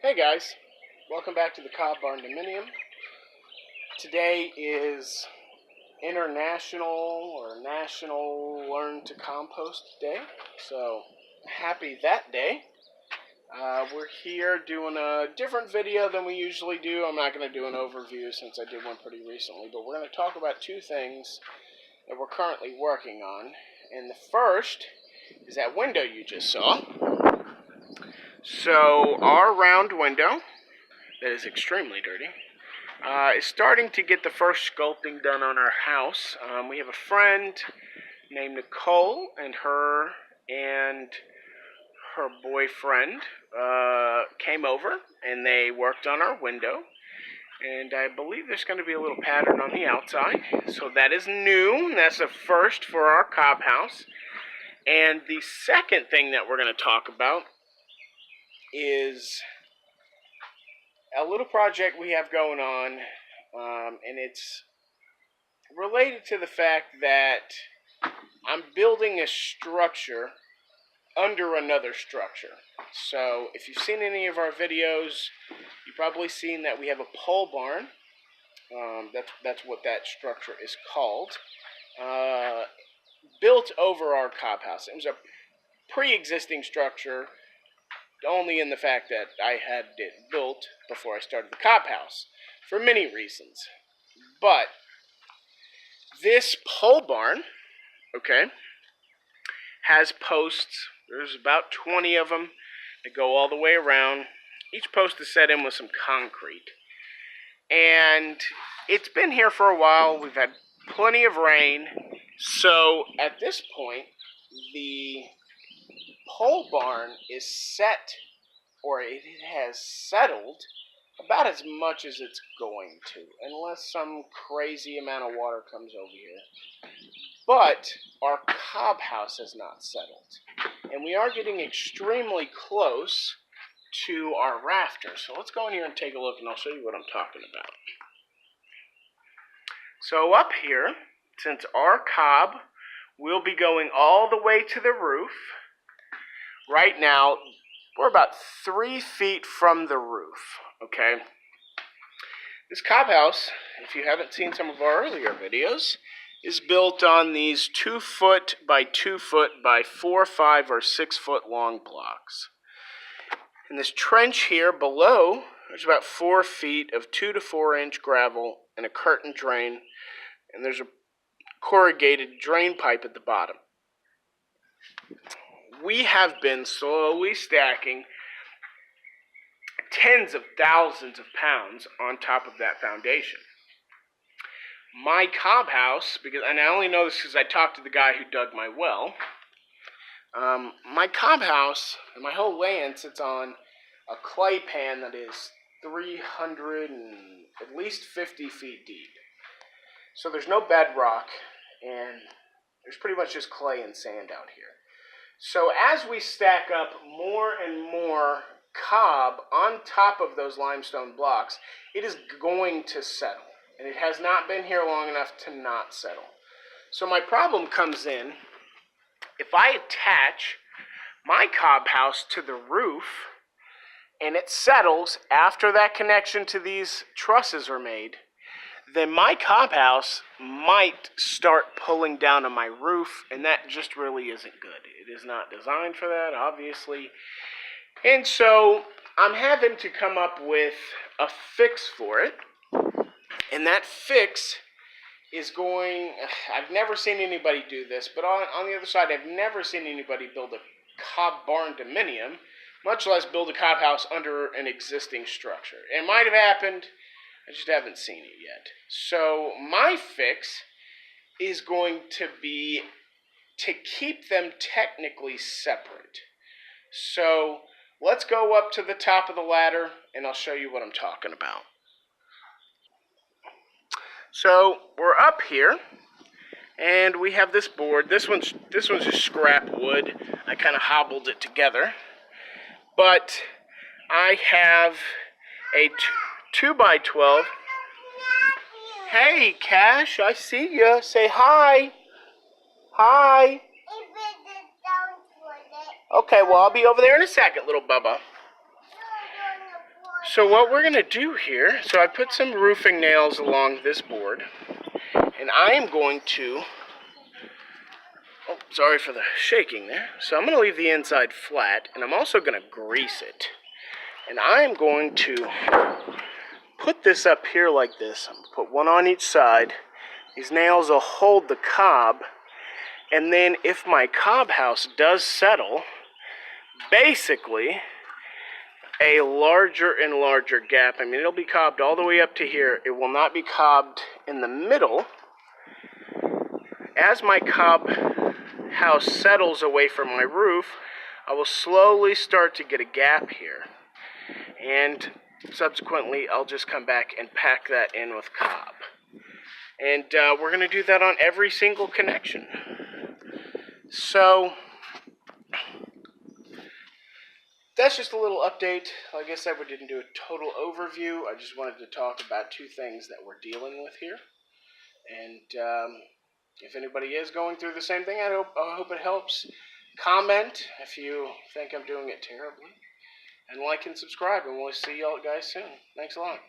Hey guys, welcome back to the Cob Barndominium. Today is International or National Learn to Compost Day, so happy that day. We're here doing a different video than we usually do. I'm not going to do an overview since I did one pretty recently, but we're going to talk about two things that we're currently working on. And the first is that window you just saw. So our round window, that is extremely dirty, is starting to get the first sculpting done on our house. We have a friend named Nicole, and her boyfriend came over and they worked on our window. And I believe there's going to be a little pattern on the outside. So that is new. That's a first for our Cobb House. And the second thing that we're going to talk about is a little project we have going on, and it's related to the fact that I'm building a structure under another structure. So if you've seen any of our videos, you've probably seen that we have a pole barn. That's what that structure is called. Built over our Cobb House. It was a pre-existing structure, only in the fact that I had it built before I started the Cobb House, for many reasons. But this pole barn, okay, has posts. There's about 20 of them that go all the way around. Each post is set in with some concrete. And it's been here for a while. We've had plenty of rain. So at this point, the pole barn is set, or it has settled about as much as it's going to, unless some crazy amount of water comes over here. But our Cobb House has not settled, and we are getting extremely close to our rafters. So let's go in here and take a look, and I'll show you what I'm talking about. So up here, since our cob will be going all the way to the roof, right now we're about 3 feet from the roof, okay? This Cobb House, if you haven't seen some of our earlier videos, is built on these 2 foot by 2 foot by 4, 5, or 6 foot long blocks. In this trench here below, there's about 4 feet of 2 to 4 inch gravel and a curtain drain, and there's a corrugated drain pipe at the bottom. We have been slowly stacking tens of thousands of pounds on top of that foundation. My Cobb House, and I only know this because I talked to the guy who dug my well, my Cobb House and my whole land sits on a clay pan that is 300 and at least 50 feet deep. So there's no bedrock, and there's pretty much just clay and sand out here. So as we stack up more and more cob on top of those limestone blocks, it is going to settle. And it has not been here long enough to not settle. So my problem comes in, if I attach my Cobb House to the roof and it settles after that connection to these trusses are made, then my Cobb House might start pulling down on my roof, and that just really isn't good. It is not designed for that, obviously. And so I'm having to come up with a fix for it. And that fix is I've never seen anybody do this, but on the other side, I've never seen anybody build a Cob Barndominium, much less build a Cobb House under an existing structure. It might have happened, I just haven't seen it yet. So my fix is going to be to keep them technically separate. So let's go up to the top of the ladder and I'll show you what I'm talking about. So we're up here and we have this board. This one's just scrap wood. I kind of hobbled it together. But I have a 2 by 12. Hey, Cash, I see you. Say hi. Hi. Okay, well, I'll be over there in a second, little Bubba. So what we're going to do here, so I put some roofing nails along this board, and I am going to, oh, sorry for the shaking there. So I'm going to leave the inside flat, and I'm also going to grease it. And I am going to put this up here like this. I'm going to put one on each side. These nails will hold the cob, and then if my cob house does settle, basically a larger and larger gap. I mean, it'll be cobbed all the way up to here. It will not be cobbed in the middle. As my cob house settles away from my roof, I will slowly start to get a gap here. And subsequently, I'll just come back and pack that in with cob. And we're going to do that on every single connection. So that's just a little update. Like I said, we didn't do a total overview. I just wanted to talk about two things that we're dealing with here. And if anybody is going through the same thing, I hope it helps. Comment if you think I'm doing it terribly. And like and subscribe, and we'll see y'all guys soon. Thanks a lot.